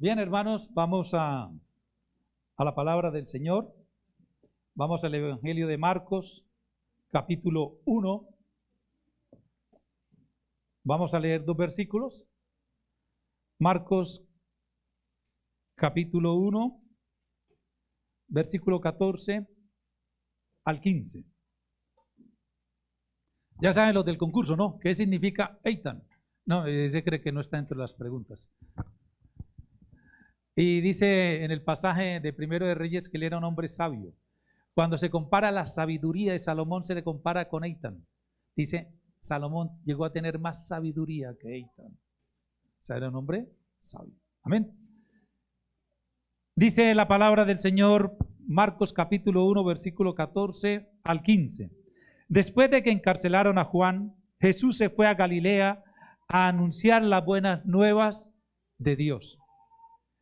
Bien, hermanos, vamos a la palabra del Señor. Vamos al Evangelio de Marcos, capítulo 1. Vamos a leer dos versículos. Marcos, capítulo 1, versículo 14 al 15. Ya saben los del concurso, ¿no? ¿Qué significa Eitan? No, ese cree que no está entre las preguntas. Y dice en el pasaje de Primero de Reyes que él era un hombre sabio. Cuando se compara la sabiduría de Salomón, se le compara con Eitan. Dice, Salomón llegó a tener más sabiduría que Eitan. O sea, era un hombre sabio. Amén. Dice la palabra del Señor, Marcos capítulo 1, versículo 14 al 15. Después de que encarcelaron a Juan, Jesús se fue a Galilea a anunciar las buenas nuevas de Dios.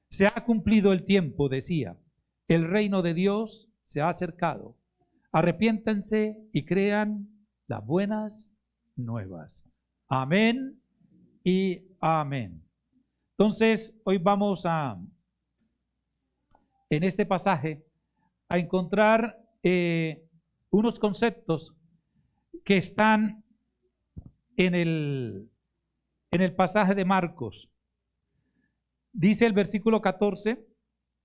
Se ha cumplido el tiempo, decía. El reino de Dios se ha acercado. Arrepiéntanse y crean las buenas nuevas. Amén y amén. Entonces, hoy vamos en este pasaje, a encontrar unos conceptos que están en el pasaje de Marcos. Dice el versículo 14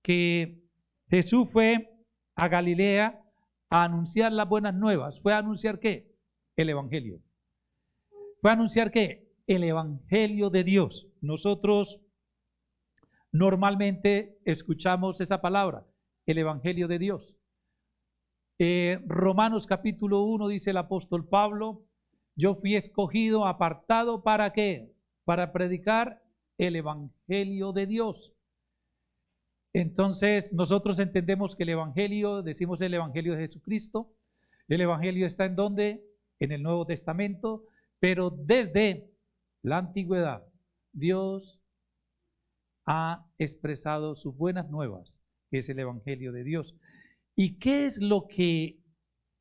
que Jesús fue a Galilea a anunciar las buenas nuevas. ¿Fue a anunciar qué? El Evangelio. ¿Fue a anunciar qué? El Evangelio de Dios. Nosotros normalmente escuchamos esa palabra, el Evangelio de Dios. Romanos capítulo 1 dice el apóstol Pablo, yo fui escogido, apartado, ¿para qué? Para predicar el Evangelio de Dios. Entonces nosotros entendemos que el Evangelio, decimos el Evangelio de Jesucristo, el Evangelio está ¿en dónde? En el Nuevo Testamento, pero desde la antigüedad Dios ha expresado sus buenas nuevas, que es el Evangelio de Dios. ¿Y qué es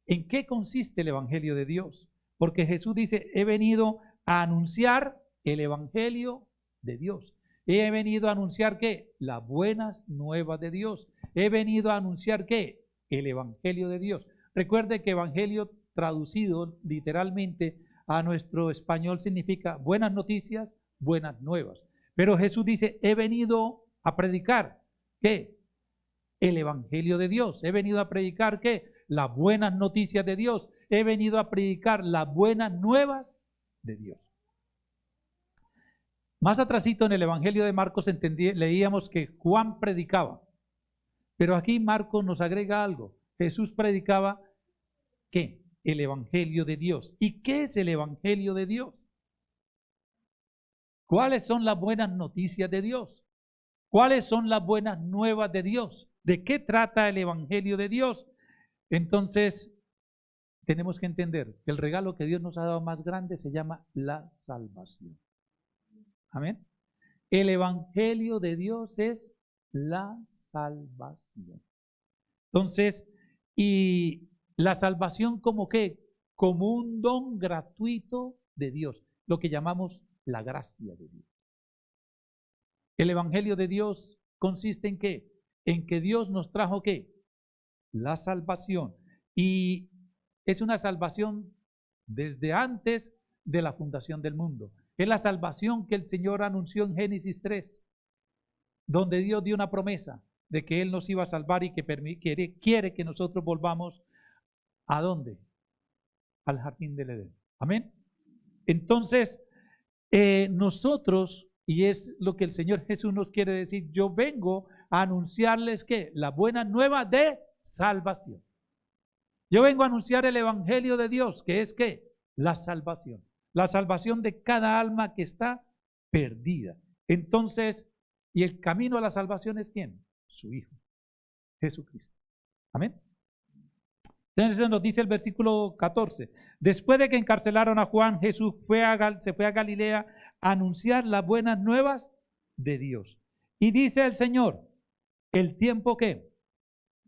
en qué consiste el Evangelio de Dios? Porque Jesús dice, he venido a anunciar el Evangelio de Dios. He venido a anunciar ¿qué? Las buenas nuevas de Dios. He venido a anunciar ¿qué? El Evangelio de Dios. Recuerde que Evangelio traducido literalmente a nuestro español significa buenas noticias, buenas nuevas. Pero Jesús dice, he venido a predicar ¿qué? El Evangelio de Dios. He venido a predicar ¿qué? Las buenas noticias de Dios. He venido a predicar las buenas nuevas de Dios. Más atrasito en el Evangelio de Marcos leíamos que Juan predicaba. Pero aquí Marcos nos agrega algo. Jesús predicaba ¿qué? El Evangelio de Dios. ¿Y qué es el Evangelio de Dios? ¿Cuáles son las buenas noticias de Dios? ¿Cuáles son las buenas nuevas de Dios? ¿De qué trata el Evangelio de Dios? Entonces, tenemos que entender que el regalo que Dios nos ha dado más grande se llama la salvación. Amén. El Evangelio de Dios es la salvación. Entonces, ¿y la salvación como qué? Como un don gratuito de Dios, lo que llamamos la gracia de Dios. El Evangelio de Dios consiste en ¿qué? En que Dios nos trajo ¿qué? La salvación. Y es una salvación desde antes de la fundación del mundo. Es la salvación que el Señor anunció en Génesis 3, donde Dios dio una promesa de que Él nos iba a salvar y que quiere que nosotros volvamos ¿a dónde? Al jardín del Edén. Amén. Entonces, nosotros, y es lo que el Señor Jesús nos quiere decir, yo vengo a anunciarles que la buena nueva de salvación. Yo vengo a anunciar el Evangelio de Dios, que es ¿qué? La salvación. La salvación de cada alma que está perdida. Entonces, ¿y el camino a la salvación es quién? Su Hijo, Jesucristo. Amén. Entonces nos dice el versículo 14. Después de que encarcelaron a Juan, Jesús se fue a Galilea a anunciar las buenas nuevas de Dios. Y dice el Señor, el tiempo que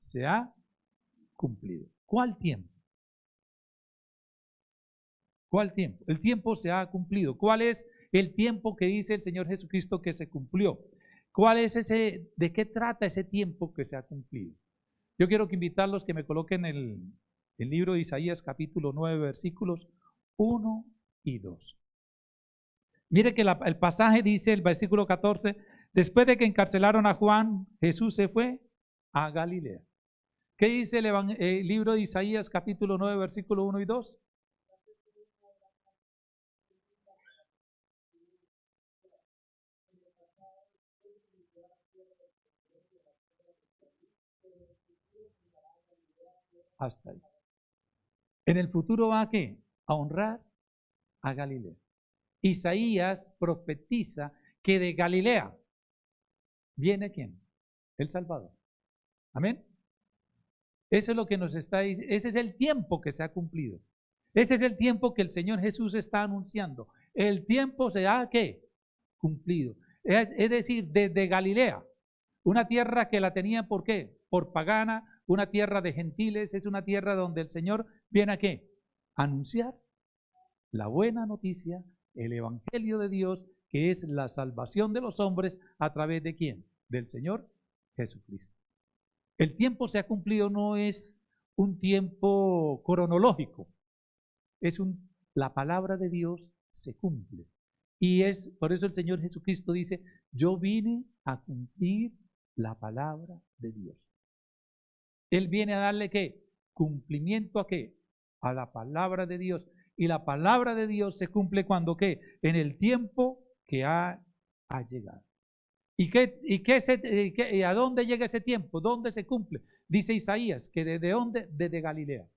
se ha cumplido. ¿Cuál tiempo? ¿Cuál tiempo? El tiempo se ha cumplido. ¿Cuál es el tiempo que dice el Señor Jesucristo que se cumplió? ¿cuál es de qué trata ese tiempo que se ha cumplido? Yo quiero que invitarlos que me coloquen el libro de Isaías capítulo 9 versículos 1 y 2. Mire que el pasaje dice, el versículo 14, después de que encarcelaron a Juan, Jesús se fue a Galilea. ¿Qué dice el libro de Isaías capítulo 9 versículo 1 y 2? Hasta ahí. En el futuro va a ¿qué? A honrar a Galilea. Isaías profetiza que de Galilea viene ¿quién? El Salvador. Amén. Eso es lo que nos está diciendo. Ese es el tiempo que se ha cumplido. Ese es el tiempo que el Señor Jesús está anunciando. El tiempo se ha ¿qué? Cumplido. Es decir, desde Galilea, una tierra que la tenían ¿por qué? Por pagana, una tierra de gentiles, es una tierra donde el Señor viene a ¿qué? A anunciar la buena noticia, el evangelio de Dios, que es la salvación de los hombres a través de ¿quién? Del Señor Jesucristo. El tiempo se ha cumplido, no es un tiempo cronológico, la palabra de Dios se cumple. Y es por eso el Señor Jesucristo dice, yo vine a cumplir la palabra de Dios. Él viene a darle ¿qué? Cumplimiento a ¿qué? A la palabra de Dios. Y la palabra de Dios se cumple cuando ¿qué? En el tiempo que ha llegado. ¿Y a dónde llega ese tiempo? ¿Dónde se cumple? Dice Isaías, que ¿desde dónde? Desde Galilea.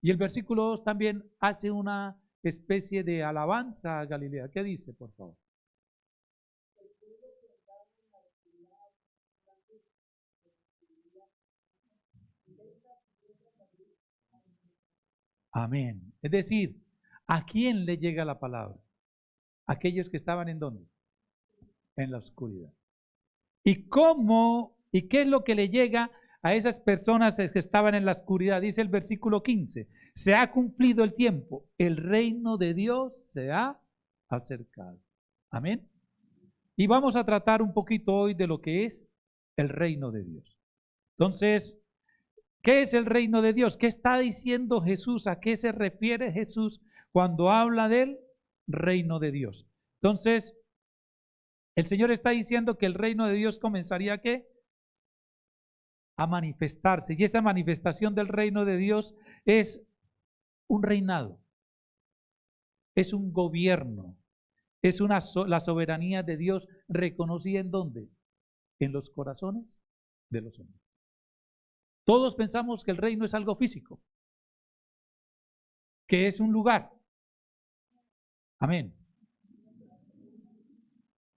Y el versículo 2 también hace una especie de alabanza a Galilea. ¿Qué dice, por favor? Amén. Es decir, ¿a quién le llega la palabra? Aquellos que estaban ¿en dónde? En la oscuridad. ¿Y cómo? ¿Y qué es lo que le llega a esas personas que estaban en la oscuridad? Dice el versículo 15, se ha cumplido el tiempo, el reino de Dios se ha acercado. Amén. Y vamos a tratar un poquito hoy de lo que es el reino de Dios. Entonces, ¿qué es el reino de Dios? ¿Qué está diciendo Jesús? ¿A qué se refiere Jesús cuando habla del reino de Dios? Entonces, el Señor está diciendo que el reino de Dios comenzaría ¿qué? A manifestarse. Y esa manifestación del reino de Dios es un reinado, es un gobierno, es la soberanía de Dios reconocida ¿en dónde? En los corazones de los hombres. Todos pensamos que el reino es algo físico, que es un lugar. Amén.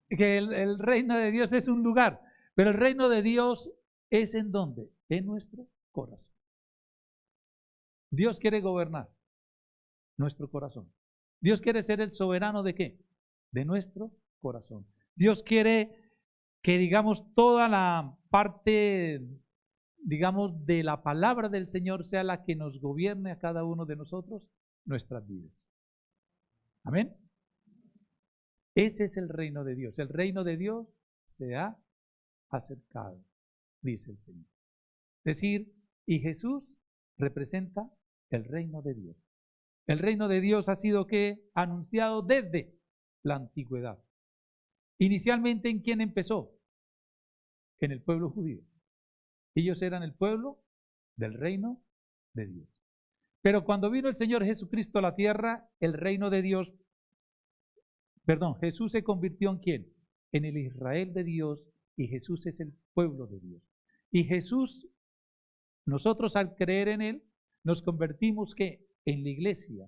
Que el reino de Dios es un lugar, pero el reino de Dios es ¿en dónde? En nuestro corazón. Dios quiere gobernar nuestro corazón. Dios quiere ser el soberano ¿de qué? De nuestro corazón. Dios quiere que digamos toda la parte digamos de la palabra del Señor sea la que nos gobierne a cada uno de nosotros nuestras vidas. Amén. Ese es el reino de Dios. El reino de Dios se ha acercado, dice el Señor. Es decir, y Jesús representa el reino de Dios. El reino de Dios ha sido ¿qué? Anunciado desde la antigüedad. Inicialmente, ¿en quién empezó? En el pueblo judío. Ellos eran el pueblo del reino de Dios. Pero cuando vino el Señor Jesucristo a la tierra, el reino de Dios, Jesús se convirtió ¿en quién? En el Israel de Dios, y Jesús es el pueblo de Dios. Y Jesús, nosotros al creer en Él, nos convertimos ¿qué? En la iglesia,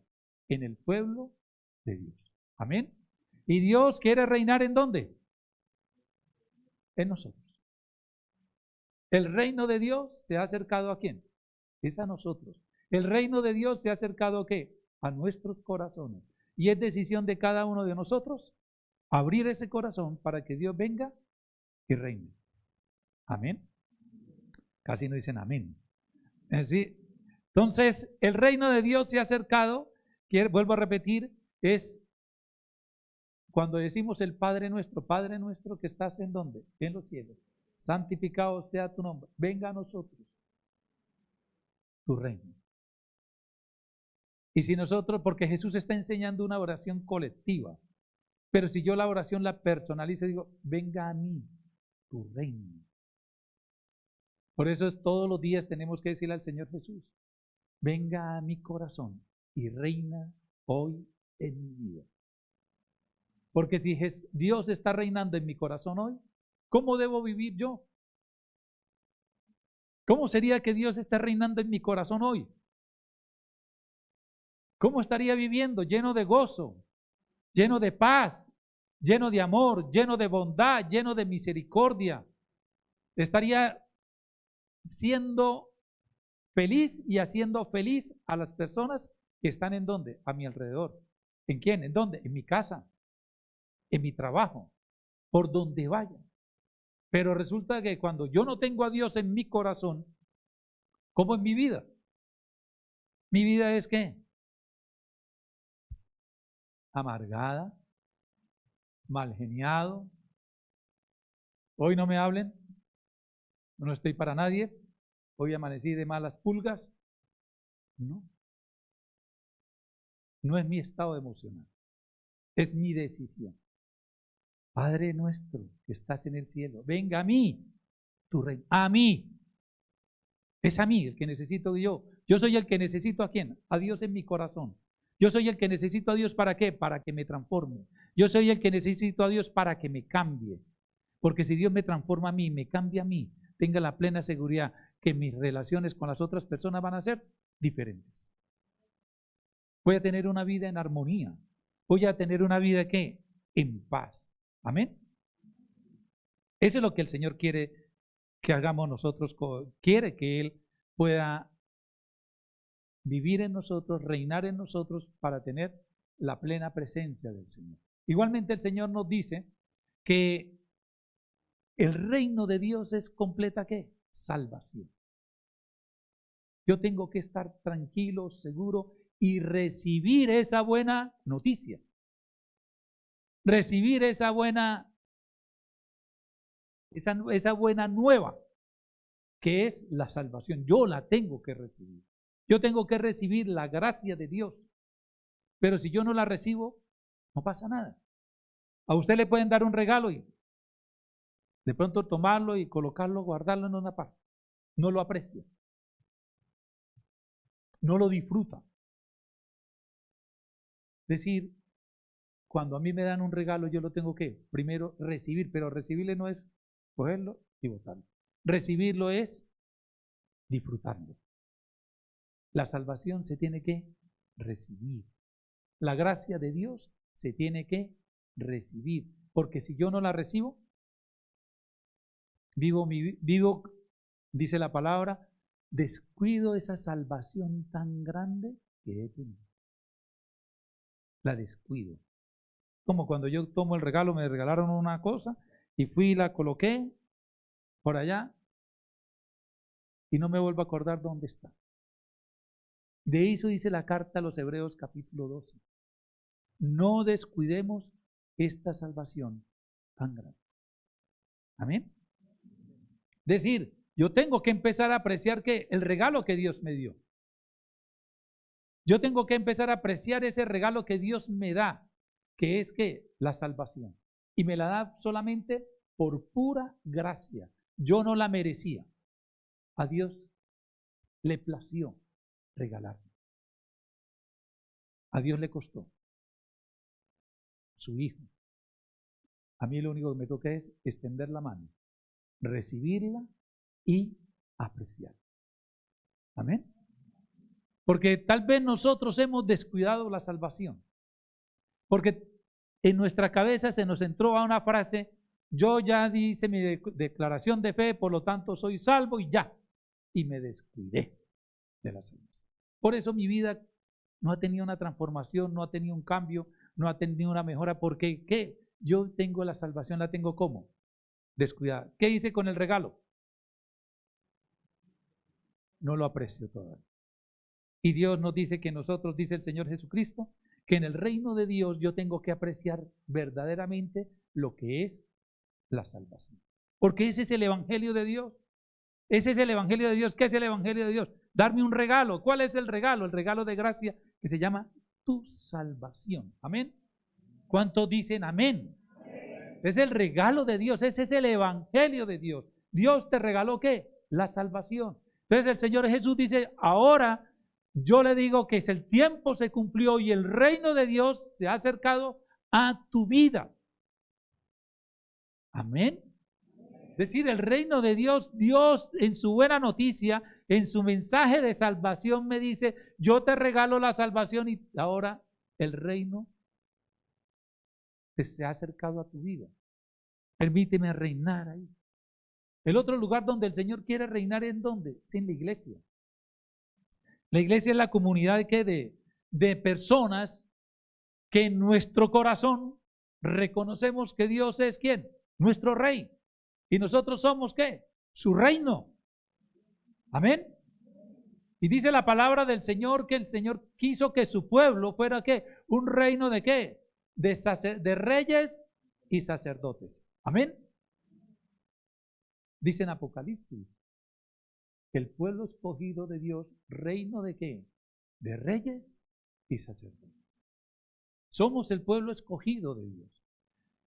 en el pueblo de Dios. Amén. Y Dios quiere reinar ¿en dónde? En nosotros. El reino de Dios se ha acercado ¿a quién? Es a nosotros. El reino de Dios se ha acercado ¿a qué? A nuestros corazones. Y es decisión de cada uno de nosotros abrir ese corazón para que Dios venga y reine. Amén. Casi no dicen amén. ¿Sí? Entonces, el reino de Dios se ha acercado, vuelvo a repetir, es Cuando decimos el Padre nuestro que estás en ¿dónde? En los cielos. Santificado sea tu nombre. Venga a nosotros tu reino. Y si nosotros, porque Jesús está enseñando una oración colectiva, pero si yo la oración la personalizo, digo, venga a mí tu reino. Por eso todos los días tenemos que decirle al Señor Jesús, venga a mi corazón y reina hoy en mi vida. Porque si Dios está reinando en mi corazón hoy, ¿cómo debo vivir yo? ¿Cómo sería que Dios esté reinando en mi corazón hoy? ¿Cómo estaría viviendo? Lleno de gozo, lleno de paz, lleno de amor, lleno de bondad, lleno de misericordia. Estaría siendo feliz y haciendo feliz a las personas que están en dónde? A mi alrededor. ¿En quién? ¿En dónde? En mi casa, en mi trabajo, por donde vaya. Pero resulta que cuando yo no tengo a Dios en mi corazón, ¿cómo es mi vida? Mi vida es ¿qué? Amargada, mal geniado. Hoy no me hablen, no estoy para nadie. Hoy amanecí de malas pulgas. No. No es mi estado emocional, es mi decisión. Padre nuestro que estás en el cielo, venga a mí tu reino. A mí. Es a mí el que necesito yo. Yo soy el que necesito ¿a quién? A Dios en mi corazón. Yo soy el que necesito a Dios ¿para qué? Para que me transforme. Yo soy el que necesito a Dios para que me cambie. Porque si Dios me transforma a mí, me cambia a mí, tenga la plena seguridad que mis relaciones con las otras personas van a ser diferentes. Voy a tener una vida en armonía. Voy a tener una vida ¿qué? En paz. Amén. Eso es lo que el Señor quiere que hagamos nosotros. Quiere que Él pueda vivir en nosotros, reinar en nosotros para tener la plena presencia del Señor. Igualmente el Señor nos dice que el reino de Dios es completa ¿qué? Salvación. Yo tengo que estar tranquilo, seguro y recibir esa buena noticia. Recibir esa buena nueva que es la salvación. Yo la tengo que recibir. Yo tengo que recibir la gracia de Dios. Pero si yo no la recibo, no pasa nada. A usted le pueden dar un regalo y de pronto tomarlo y colocarlo, guardarlo en una parte. No lo aprecia. No lo disfruta. Es decir, cuando a mí me dan un regalo, yo lo tengo que primero recibir, pero recibirle no es cogerlo y botarlo. Recibirlo es disfrutarlo. La salvación se tiene que recibir. La gracia de Dios se tiene que recibir. Porque si yo no la recibo, vivo, dice la palabra, descuido esa salvación tan grande que he tenido. La descuido. Como cuando yo tomo el regalo, me regalaron una cosa y fui y la coloqué por allá y no me vuelvo a acordar dónde está. De eso dice la carta a los Hebreos capítulo 12. No descuidemos esta salvación tan grande. Amén. Decir, yo tengo que empezar a apreciar que el regalo que Dios me dio. Yo tengo que empezar a apreciar ese regalo que Dios me da, que es que la salvación. Y me la da solamente por pura gracia. Yo no la merecía. A Dios le plació regalarme. A Dios le costó su Hijo. A mí lo único que me toca es extender la mano, recibirla y apreciarla. Amén. Porque tal vez nosotros hemos descuidado la salvación. Porque en nuestra cabeza se nos entró a una frase, yo ya hice mi declaración de fe, por lo tanto soy salvo y ya. Y me descuidé de la salvación. Por eso mi vida no ha tenido una transformación, no ha tenido un cambio, no ha tenido una mejora, porque ¿qué? Yo tengo la salvación, la tengo ¿cómo? Descuidada. ¿Qué hice con el regalo? No lo aprecio todavía. Y Dios nos dice que nosotros, dice el Señor Jesucristo, que en el reino de Dios yo tengo que apreciar verdaderamente lo que es la salvación. Porque ese es el evangelio de Dios. Ese es el evangelio de Dios. ¿Qué es el evangelio de Dios? Darme un regalo. ¿Cuál es el regalo? El regalo de gracia que se llama tu salvación. Amén. ¿Cuántos dicen amén? Es el regalo de Dios. Ese es el evangelio de Dios. Dios te regaló ¿qué? La salvación. Entonces el Señor Jesús dice, ahora yo le digo que el tiempo se cumplió y el reino de Dios se ha acercado a tu vida. Amén. Es decir, el reino de Dios, Dios en su buena noticia, en su mensaje de salvación me dice, yo te regalo la salvación y ahora el reino se ha acercado a tu vida. Permíteme reinar ahí. El otro lugar donde el Señor quiere reinar es ¿dónde? Es en la iglesia. La iglesia es la comunidad de personas que en nuestro corazón reconocemos que Dios es ¿quién? Nuestro Rey. Y nosotros somos ¿qué? Su reino. Amén. Y dice la palabra del Señor que el Señor quiso que su pueblo fuera ¿qué? Un reino de ¿qué? De reyes y sacerdotes. Amén. Dice en Apocalipsis que el pueblo escogido de Dios, reino de ¿qué? De reyes y sacerdotes. Somos el pueblo escogido de Dios.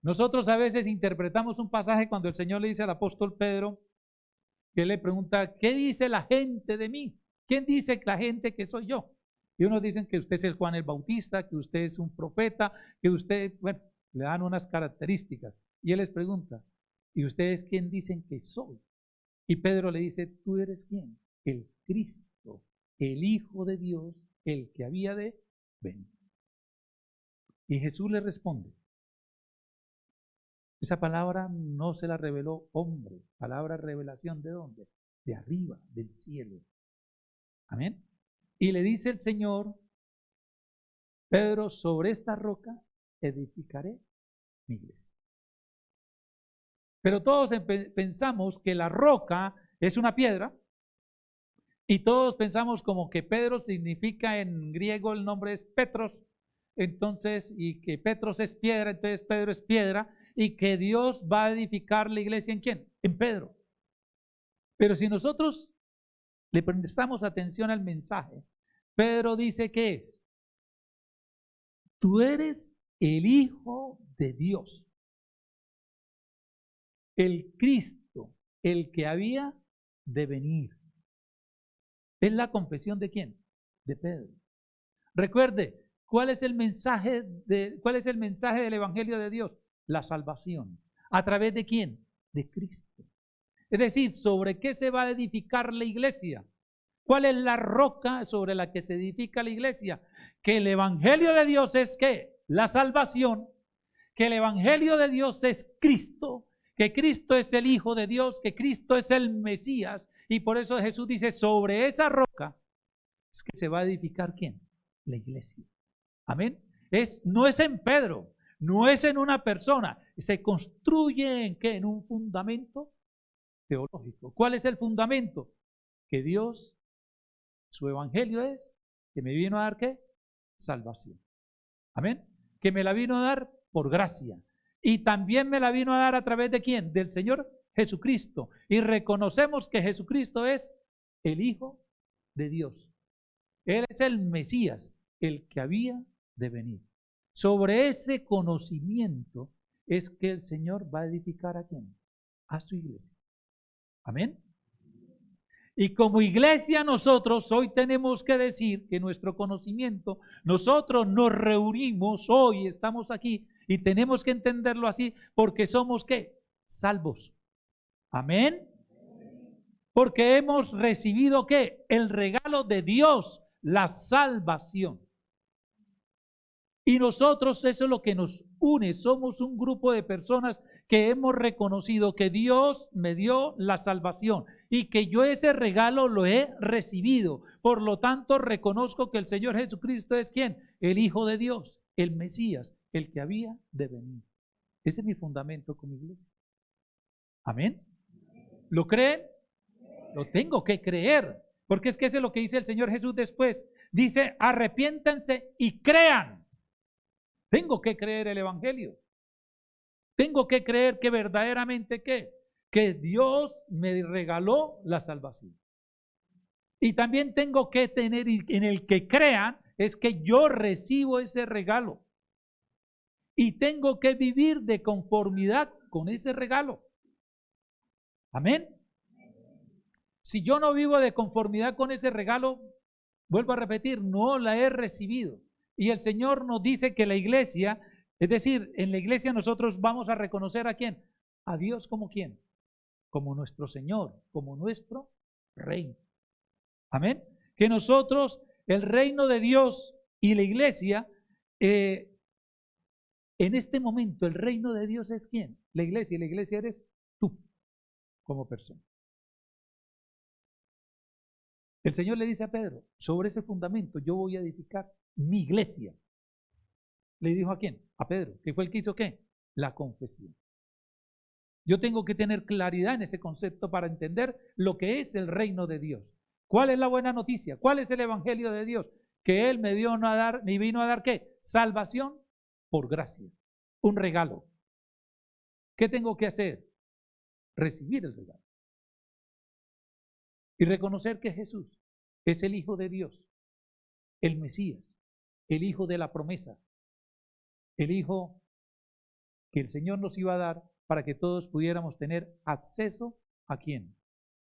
Nosotros a veces interpretamos un pasaje cuando el Señor le dice al apóstol Pedro, que le pregunta, ¿qué dice la gente de mí? ¿Quién dice la gente que soy yo? Y unos dicen que usted es el Juan el Bautista, que usted es un profeta, que usted, bueno, le dan unas características. Y él les pregunta, ¿y ustedes quién dicen que soy? Y Pedro le dice, ¿tú eres quién? El Cristo, el Hijo de Dios, el que había de venir. Y Jesús le responde, esa palabra no se la reveló hombre, palabra revelación ¿de dónde? De arriba, del cielo. Amén. Y le dice el Señor, Pedro, sobre esta roca edificaré mi iglesia. Pero todos pensamos que la roca es una piedra y todos pensamos como que Pedro significa en griego el nombre es Petros, entonces, y que Petros es piedra, entonces Pedro es piedra y que Dios va a edificar la iglesia ¿en quién? En Pedro. Pero si nosotros le prestamos atención al mensaje, Pedro dice que es, tú eres el Hijo de Dios, el Cristo, el que había de venir. Es la confesión ¿de quién? De Pedro. Recuerde, ¿cuál es el mensaje del Evangelio de Dios? La salvación. ¿A través de quién? De Cristo. Es decir, ¿sobre qué se va a edificar la iglesia? ¿Cuál es la roca sobre la que se edifica la iglesia? Que el Evangelio de Dios es ¿qué? La salvación. Que el Evangelio de Dios es Cristo. Que Cristo es el Hijo de Dios. Que Cristo es el Mesías. Y por eso Jesús dice, sobre esa roca es que se va a edificar ¿quién? La iglesia. Amén. No es en Pedro, no es en una persona. Se construye ¿en qué? En un fundamento teológico. ¿Cuál es el fundamento? Que Dios, su evangelio es que me vino a dar ¿qué? Salvación. Amén. Que me la vino a dar por gracia. Y también me la vino a dar a través de ¿quién? Del Señor Jesucristo. Y reconocemos que Jesucristo es el Hijo de Dios. Él es el Mesías, el que había de venir. Sobre ese conocimiento es que el Señor va a edificar ¿a quién? A su iglesia. Amén. Y como iglesia nosotros hoy tenemos que decir que nuestro conocimiento, nosotros nos reunimos hoy, estamos aquí y tenemos que entenderlo así porque somos ¿qué? Salvos. Amén. Porque hemos recibido ¿qué? El regalo de Dios, la salvación. Y nosotros, eso es lo que nos une, somos un grupo de personas que hemos reconocido que Dios me dio la salvación y que yo ese regalo lo he recibido. Por lo tanto, reconozco que el Señor Jesucristo es ¿quién? El Hijo de Dios, el Mesías, el que había de venir. Ese es mi fundamento como iglesia. Amén. ¿Lo creen? Lo tengo que creer, porque es que eso es lo que dice el Señor Jesús después. Dice, arrepiéntanse y crean Tengo que creer el Evangelio. Tengo que creer que verdaderamente que Dios me regaló la salvación. Y también tengo que tener, en el que crean, es que yo recibo ese regalo. Y tengo que vivir de conformidad con ese regalo. Amén. Si yo no vivo de conformidad con ese regalo, vuelvo a repetir, no la he recibido. Y el Señor nos dice que la iglesia, es decir, en la iglesia nosotros vamos a reconocer a quién, a Dios como quién, como nuestro Señor, como nuestro Rey. Amén. Que nosotros, el reino de Dios y la iglesia, en este momento el reino de Dios es quién, la iglesia, y la iglesia eres tú como persona. El Señor le dice a Pedro, sobre ese fundamento yo voy a edificar mi iglesia. ¿Le dijo a quién? A Pedro, que fue el que hizo ¿qué? La confesión. Yo tengo que tener claridad en ese concepto para entender lo que es el reino de Dios. ¿Cuál es la buena noticia? ¿Cuál es el evangelio de Dios? Que Él me vino a dar ¿qué? Salvación por gracia, un regalo. ¿Qué tengo que hacer? Recibir el regalo. Y reconocer que Jesús es el Hijo de Dios, el Mesías, el Hijo de la promesa, el Hijo que el Señor nos iba a dar para que todos pudiéramos tener acceso ¿a quién?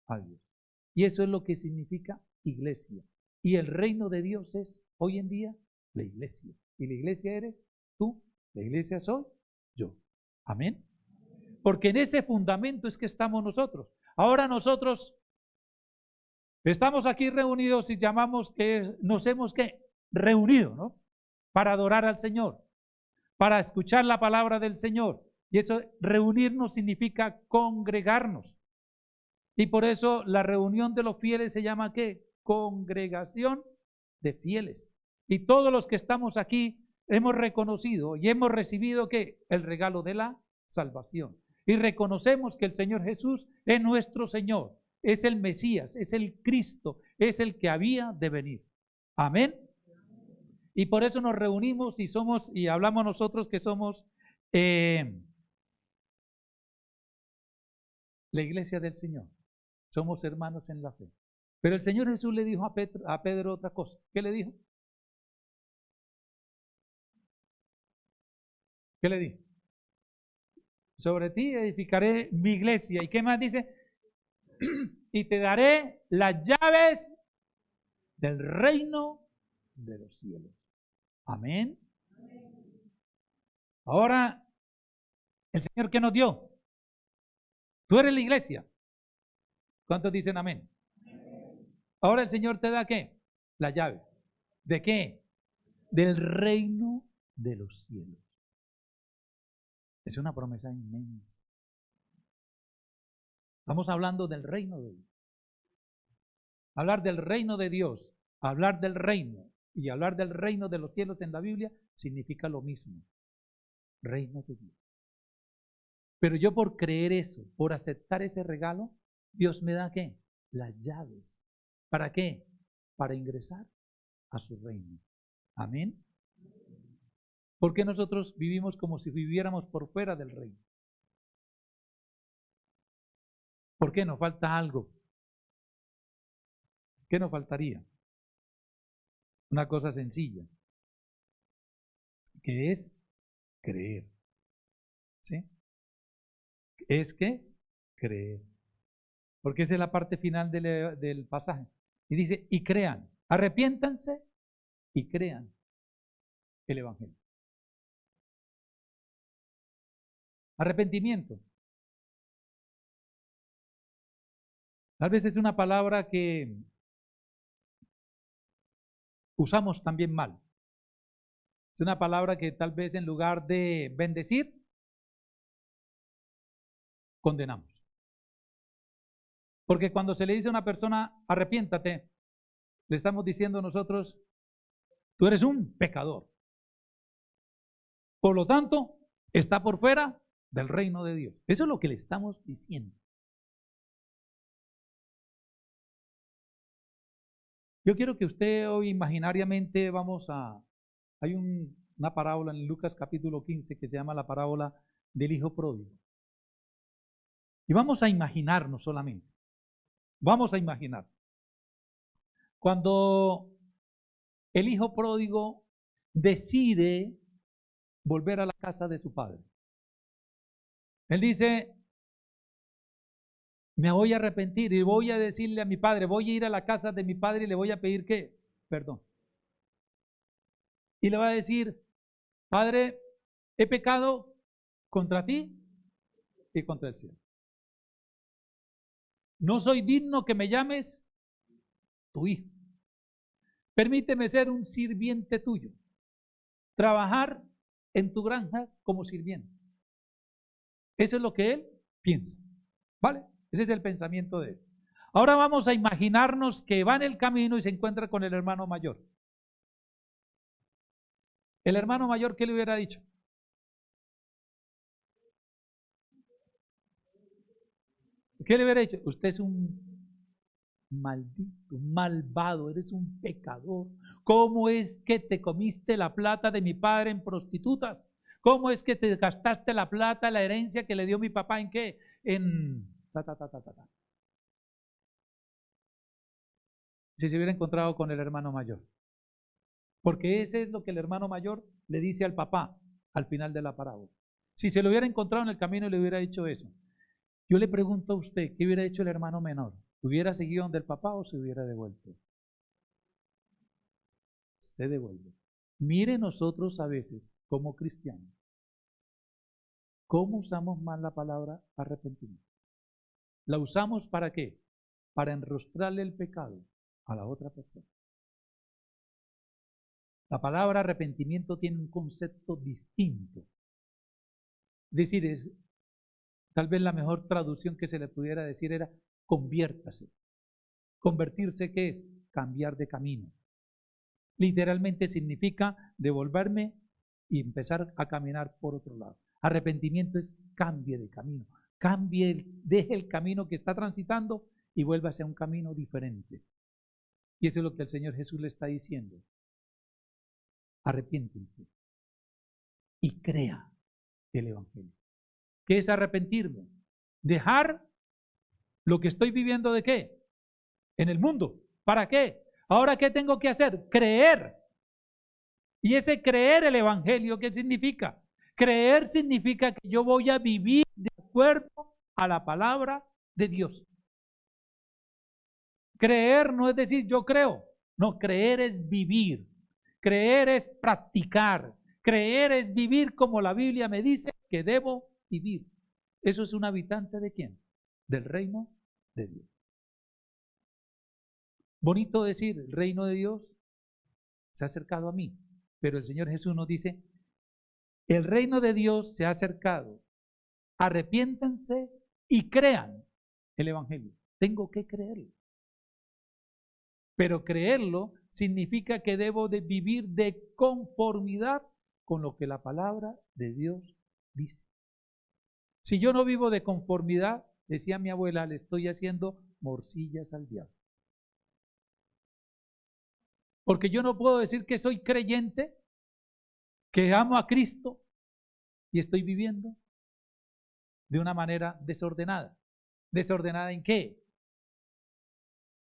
A Dios. Y eso es lo que significa iglesia. Y el reino de Dios es hoy en día la iglesia. Y la iglesia eres tú, la iglesia soy yo. Amén. Porque en ese fundamento es que estamos nosotros. Ahora nosotros estamos aquí reunidos y llamamos que nos hemos reunido, ¿no? Para adorar al Señor, para escuchar la palabra del Señor. Y eso, reunirnos significa congregarnos. Y por eso la reunión de los fieles se llama ¿qué? Congregación de fieles. Y todos los que estamos aquí hemos reconocido y hemos recibido ¿qué? El regalo de la salvación. Y reconocemos que el Señor Jesús es nuestro Señor, es el Mesías, es el Cristo, es el que había de venir. Amén. Y por eso nos reunimos y hablamos nosotros que somos la iglesia del Señor. Somos hermanos en la fe. Pero el Señor Jesús le dijo a Pedro otra cosa. ¿Qué le dijo? ¿Qué le dijo? Sobre ti edificaré mi iglesia. ¿Y qué más dice? Y te daré las llaves del reino de los cielos. Amén. Ahora, ¿el Señor qué nos dio? Tú eres la iglesia. ¿Cuántos dicen amén? Ahora el Señor te da ¿qué? La llave. ¿De qué? Del reino de los cielos. Es una promesa inmensa. Estamos hablando del reino de Dios. Hablar del reino de Dios, hablar del reino y hablar del reino de los cielos en la Biblia significa lo mismo. Reino de Dios. Pero yo por creer eso, por aceptar ese regalo, Dios me da ¿qué? Las llaves. ¿Para qué? Para ingresar a su reino. Amén. Porque nosotros vivimos como si viviéramos por fuera del reino. ¿Por qué nos falta algo? ¿Qué nos faltaría? Una cosa sencilla, que es creer. ¿Sí? ¿Qué es? Creer. Porque esa es la parte final del pasaje. Y dice, y crean, arrepiéntanse y crean el Evangelio. Arrepentimiento. Tal vez es una palabra que usamos también mal. Es una palabra que tal vez en lugar de bendecir, condenamos. Porque cuando se le dice a una persona, arrepiéntate, le estamos diciendo nosotros, tú eres un pecador. Por lo tanto, está por fuera del reino de Dios. Eso es lo que le estamos diciendo. Yo quiero que usted hoy imaginariamente hay un una parábola en Lucas capítulo 15 que se llama la parábola del hijo pródigo. Y vamos a imaginarnos solamente. Vamos a imaginar. Cuando el hijo pródigo decide volver a la casa de su padre. Él dice, me voy a arrepentir y voy a decirle a mi padre, voy a ir a la casa de mi padre y le voy a pedir ¿qué? Perdón. Y le va a decir, Padre, he pecado contra ti y contra el cielo. No soy digno que me llames tu hijo. Permíteme ser un sirviente tuyo. Trabajar en tu granja como sirviente. Eso es lo que él piensa. ¿Vale? Ese es el pensamiento de él. Ahora vamos a imaginarnos que va en el camino y se encuentra con el hermano mayor. El hermano mayor, ¿qué le hubiera dicho? ¿Qué le hubiera dicho? Usted es un maldito, un malvado, eres un pecador. ¿Cómo es que te comiste la plata de mi padre en prostitutas? ¿Cómo es que te gastaste la plata, la herencia que le dio mi papá en qué? En ta. Si se hubiera encontrado con el hermano mayor. Porque ese es lo que el hermano mayor le dice al papá al final de la parábola. Si se lo hubiera encontrado en el camino y le hubiera dicho eso. Yo le pregunto a usted, ¿qué hubiera hecho el hermano menor? ¿Hubiera seguido donde el papá o se hubiera devuelto? Se devuelve. Mire nosotros a veces, como cristianos, ¿cómo usamos mal la palabra arrepentimiento? ¿La usamos para qué? Para enrostrarle el pecado a la otra persona. La palabra arrepentimiento tiene un concepto distinto. Es decir, tal vez la mejor traducción que se le pudiera decir era conviértase. Convertirse, ¿qué es? Cambiar de camino. Literalmente significa devolverme y empezar a caminar por otro lado. Arrepentimiento es cambie de camino. Deje el camino que está transitando y vuelva hacia un camino diferente. Y eso es lo que el Señor Jesús le está diciendo. Arrepiéntense y crea el Evangelio. ¿Qué es arrepentirme? Dejar lo que estoy viviendo de qué? En el mundo. ¿Para qué? Ahora, ¿qué tengo que hacer? Creer. Y ese creer el Evangelio, ¿qué significa? Creer significa que yo voy a vivir de acuerdo a la palabra de Dios. Creer no es decir yo creo. No, creer es vivir. Creer es practicar. Creer es vivir como la Biblia me dice que debo vivir. ¿Eso es un habitante de quién? Del reino de Dios. Bonito decir, el reino de Dios se ha acercado a mí, pero el Señor Jesús nos dice, el reino de Dios se ha acercado, arrepiéntanse y crean el Evangelio. Tengo que creerlo. Pero creerlo significa que debo de vivir de conformidad con lo que la palabra de Dios dice. Si yo no vivo de conformidad, decía mi abuela, le estoy haciendo morcillas al diablo. Porque yo no puedo decir que soy creyente, que amo a Cristo y estoy viviendo de una manera desordenada. ¿Desordenada en qué?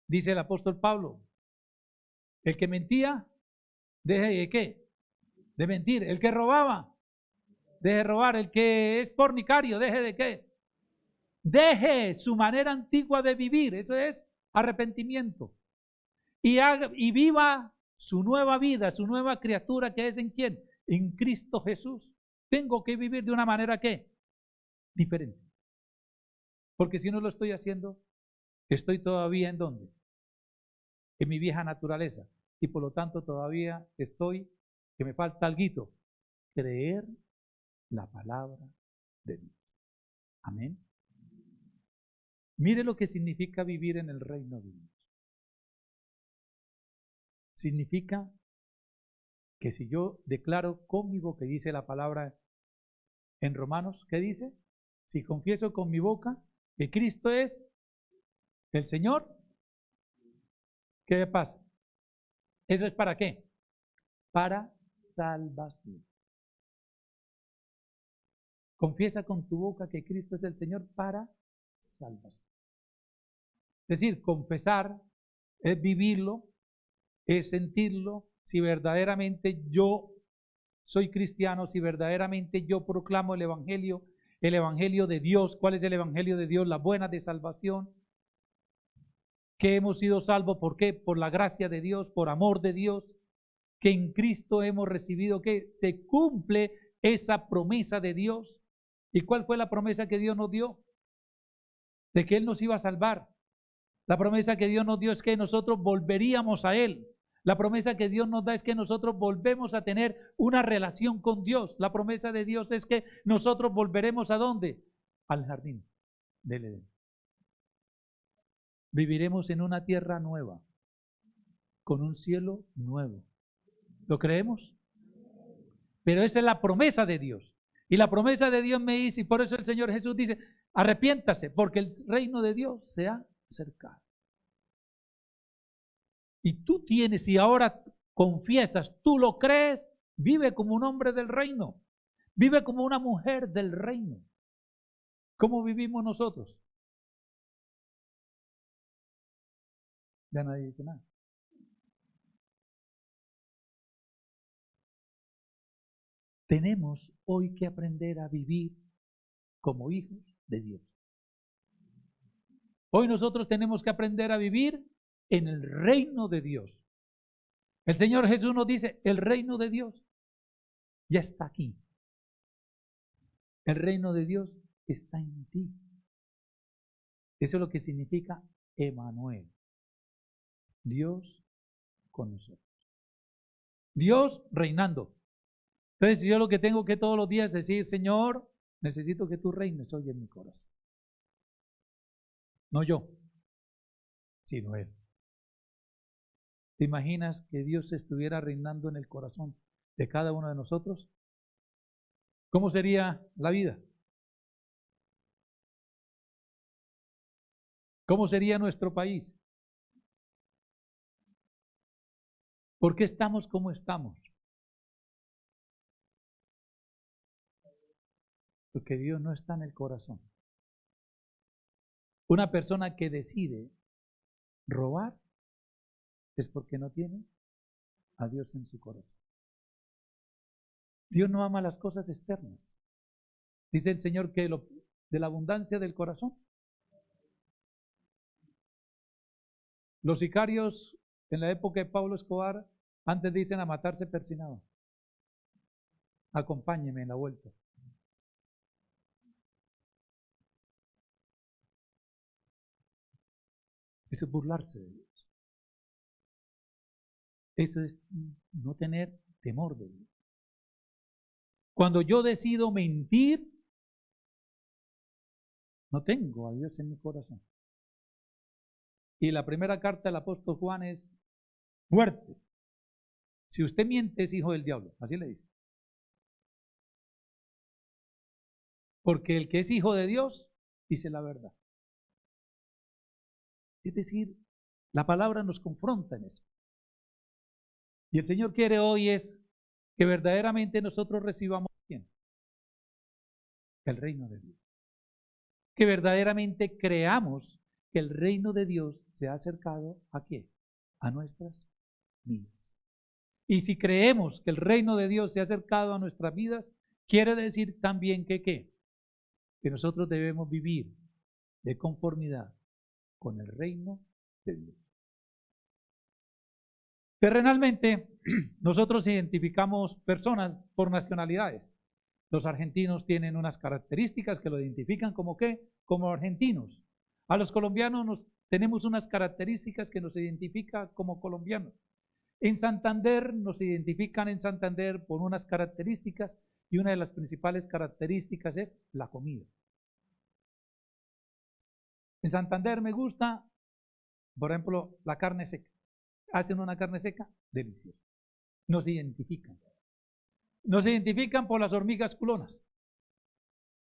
Dice el apóstol Pablo, el que mentía, deje de qué? De mentir. El que robaba, deje de robar. El que es fornicario, deje de qué? Deje su manera antigua de vivir. Eso es arrepentimiento. Y viva su nueva vida, su nueva criatura, que es en quién? En Cristo Jesús. Tengo que vivir de una manera ¿qué? Diferente. Porque si no lo estoy haciendo, estoy todavía ¿en dónde? En mi vieja naturaleza. Y por lo tanto todavía estoy, que me falta alguito, creer la palabra de Dios. Amén. Mire lo que significa vivir en el reino de Dios. Significa que si yo declaro con mi boca, dice la palabra en Romanos, ¿qué dice? Si confieso con mi boca que Cristo es el Señor, ¿qué pasa? ¿Eso es para qué? Para salvación. Confiesa con tu boca que Cristo es el Señor para salvación. Es decir, confesar es vivirlo, es sentirlo. Si verdaderamente yo soy cristiano, si verdaderamente yo proclamo el Evangelio de Dios. ¿Cuál es el Evangelio de Dios? La buena de salvación. Que hemos sido salvos, ¿por qué? Por la gracia de Dios, por amor de Dios, que en Cristo hemos recibido, que se cumple esa promesa de Dios. ¿Y cuál fue la promesa que Dios nos dio? De que Él nos iba a salvar. La promesa que Dios nos dio es que nosotros volveríamos a Él. La promesa que Dios nos da es que nosotros volvemos a tener una relación con Dios. La promesa de Dios es que nosotros volveremos ¿a dónde? Al jardín del Edén. Viviremos en una tierra nueva, con un cielo nuevo. ¿Lo creemos? Pero esa es la promesa de Dios. Y la promesa de Dios me dice, y por eso el Señor Jesús dice, arrepiéntase, porque el reino de Dios se ha acercado. Y tú tienes, si ahora confiesas, tú lo crees, vive como un hombre del reino. Vive como una mujer del reino. ¿Cómo vivimos nosotros? Ya nadie dice nada. Tenemos hoy que aprender a vivir como hijos de Dios. Hoy nosotros tenemos que aprender a vivir en el reino de Dios. El Señor Jesús nos dice, el reino de Dios ya está aquí. El reino de Dios está en ti. Eso es lo que significa Emmanuel. Dios con nosotros. Dios reinando. Entonces yo lo que tengo que todos los días decir, Señor, necesito que tú reines hoy en mi corazón. No yo, sino Él. ¿Te imaginas que Dios estuviera reinando en el corazón de cada uno de nosotros? ¿Cómo sería la vida? ¿Cómo sería nuestro país? ¿Por qué estamos como estamos? Porque Dios no está en el corazón. Una persona que decide robar es porque no tiene a Dios en su corazón. Dios no ama las cosas externas. Dice el Señor que de la abundancia del corazón. Los sicarios en la época de Pablo Escobar, antes dicen a matarse persinados. Acompáñeme en la vuelta. Eso es burlarse de Dios. Eso es no tener temor de Dios. Cuando yo decido mentir, no tengo a Dios en mi corazón. Y la primera carta del apóstol Juan es fuerte. Si usted miente es hijo del diablo, así le dice. Porque el que es hijo de Dios dice la verdad. Es decir, la palabra nos confronta en eso. Y el Señor quiere hoy es que verdaderamente nosotros recibamos ¿quién? El reino de Dios. Que verdaderamente creamos que el reino de Dios se ha acercado ¿a qué? A nuestras vidas. Y si creemos que el reino de Dios se ha acercado a nuestras vidas, quiere decir también que ¿qué? Que nosotros debemos vivir de conformidad con el reino de Dios. Terrenalmente, nosotros identificamos personas por nacionalidades. Los argentinos tienen unas características que lo identifican como ¿qué? Como argentinos. A los colombianos tenemos unas características que nos identifican como colombianos. En Santander nos identifican en Santander por unas características y una de las principales características es la comida. En Santander me gusta, por ejemplo, la carne seca. Hacen una carne seca deliciosa. Nos identifican. Nos identifican por las hormigas culonas.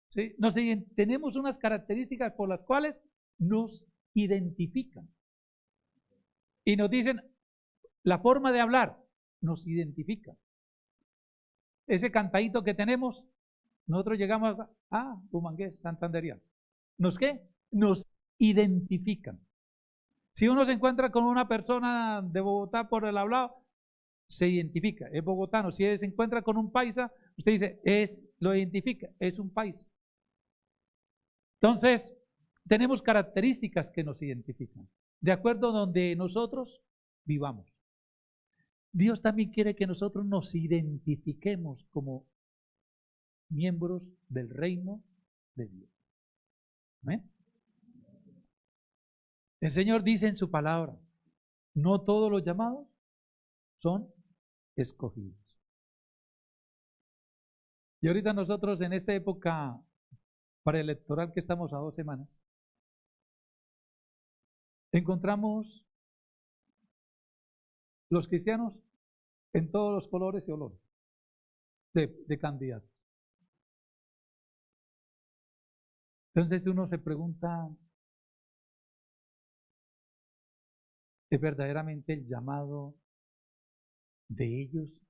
¿Sí? Tenemos unas características por las cuales nos identifican. Y nos dicen, la forma de hablar nos identifica. ese cantadito que tenemos, nosotros llegamos a Bumangués, Santandería. ¿Nos qué? Nos identifican. Si uno se encuentra con una persona de Bogotá por el hablado, se identifica, es bogotano. Si se encuentra con un paisa, usted dice, lo identifica, es un paisa. Entonces, tenemos características que nos identifican, de acuerdo a donde nosotros vivamos. Dios también quiere que nosotros nos identifiquemos como miembros del reino de Dios. ¿Amén? El Señor dice en su palabra, no todos los llamados son escogidos. Y ahorita nosotros en esta época preelectoral que estamos a 2 semanas, encontramos los cristianos en todos los colores y olores de candidatos. Entonces uno se pregunta, ¿es verdaderamente el llamado de ellos?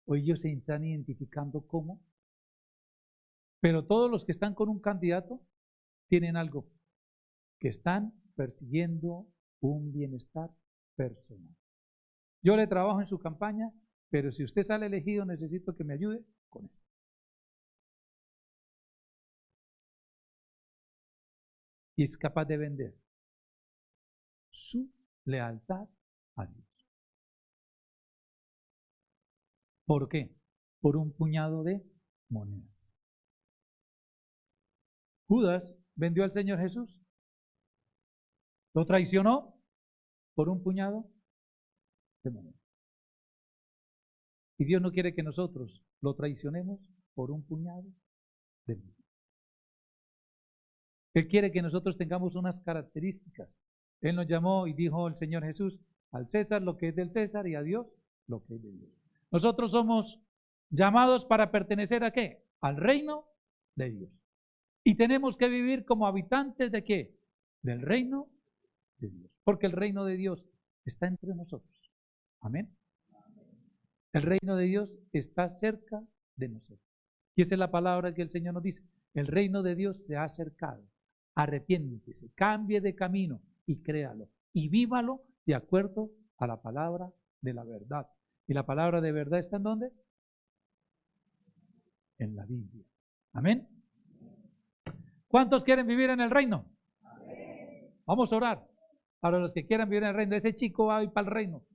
¿O ellos se están identificando como? Pero todos los que están con un candidato tienen algo, que están persiguiendo un bienestar personal. Yo le trabajo en su campaña, pero si usted sale elegido, necesito que me ayude con esto. Y es capaz de vender su lealtad a Dios. ¿Por qué? Por un puñado de monedas. Judas vendió al Señor Jesús. Lo traicionó por un puñado de monedas. Y Dios no quiere que nosotros lo traicionemos por un puñado de monedas. Él quiere que nosotros tengamos unas características. Él nos llamó y dijo el Señor Jesús, al César lo que es del César y a Dios lo que es de Dios. Nosotros somos llamados para pertenecer ¿a qué? Al reino de Dios. Y tenemos que vivir como habitantes ¿de qué? Del reino de Dios. Porque el reino de Dios está entre nosotros. Amén. El reino de Dios está cerca de nosotros. Y esa es la palabra que el Señor nos dice. El reino de Dios se ha acercado. Arrepiéntese, cambie de camino y créalo. Y vívalo de acuerdo a la palabra de la verdad. ¿Y la palabra de verdad está en dónde? En la Biblia. Amén. ¿Cuántos quieren vivir en el reino? Amén. Vamos a orar para los que quieran vivir en el reino. Ese chico va a ir para el reino.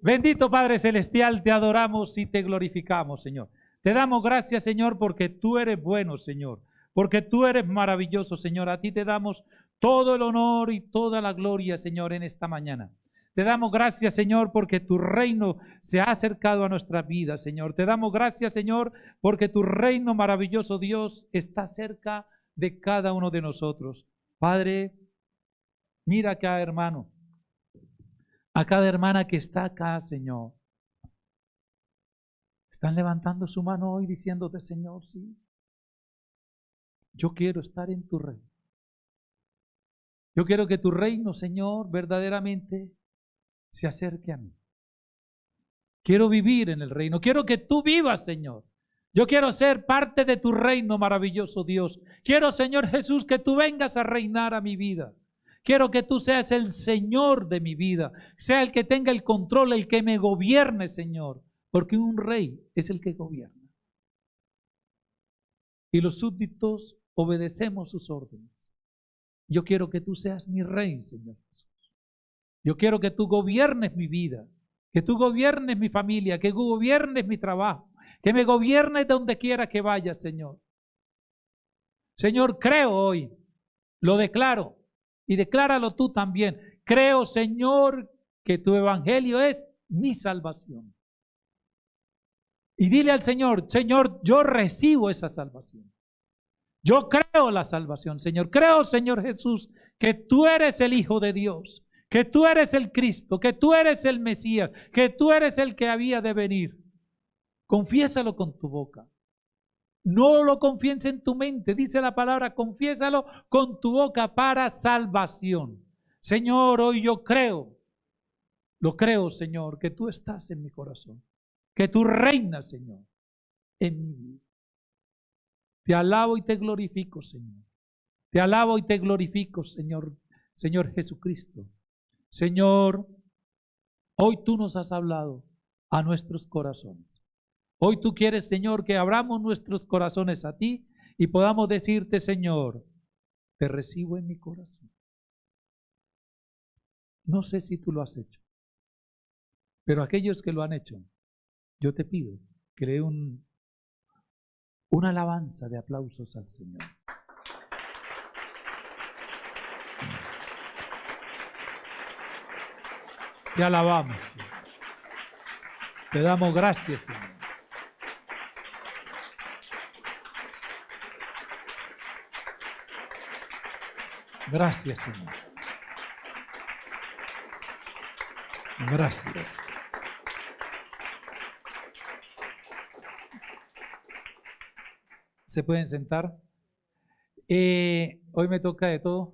Bendito Padre Celestial, te adoramos y te glorificamos, Señor. Te damos gracias, Señor, porque tú eres bueno, Señor. Porque tú eres maravilloso, Señor. A ti te damos todo el honor y toda la gloria, Señor, en esta mañana. Te damos gracias, Señor, porque tu reino se ha acercado a nuestra vida, Señor. Te damos gracias, Señor, porque tu reino maravilloso, Dios, está cerca de cada uno de nosotros. Padre, mira a cada hermano, a cada hermana que está acá, Señor. Están levantando su mano hoy diciéndote, Señor, sí, yo quiero estar en tu reino. Yo quiero que tu reino, Señor, verdaderamente se acerque a mí. Quiero vivir en el reino. Quiero que tú vivas, Señor. Yo quiero ser parte de tu reino, maravilloso Dios. Quiero, Señor Jesús, que tú vengas a reinar a mi vida. Quiero que tú seas el Señor de mi vida. Sea el que tenga el control, el que me gobierne, Señor. Porque un rey es el que gobierna. Y los súbditos obedecemos sus órdenes. Yo quiero que tú seas mi rey, Señor Jesús. Yo quiero que tú gobiernes mi vida, que tú gobiernes mi familia, que gobiernes mi trabajo, que me gobiernes donde quiera que vaya, Señor. Señor, creo hoy, lo declaro y decláralo tú también. Creo, Señor, que tu evangelio es mi salvación. Y dile al Señor, Señor, yo recibo esa salvación. Yo creo la salvación, Señor. Creo, Señor Jesús, que tú eres el Hijo de Dios, que tú eres el Cristo, que tú eres el Mesías, que tú eres el que había de venir. Confiésalo con tu boca. No lo confieses en tu mente. Dice la palabra, confiésalo con tu boca para salvación. Señor, hoy yo creo, lo creo, Señor, que tú estás en mi corazón. que tú reinas, Señor, en mi vida. Te alabo y te glorifico, Señor. Te alabo y te glorifico, Señor, Señor Jesucristo. Señor, hoy tú nos has hablado a nuestros corazones. Hoy tú quieres, Señor, que abramos nuestros corazones a ti y podamos decirte, Señor, te recibo en mi corazón. No sé si tú lo has hecho, pero aquellos que lo han hecho, yo te pido que le den una alabanza de aplausos al Señor. Te alabamos, Señor. Te damos gracias, Señor. Gracias, Señor. Gracias. ¿Se pueden sentar? Hoy me toca de todo.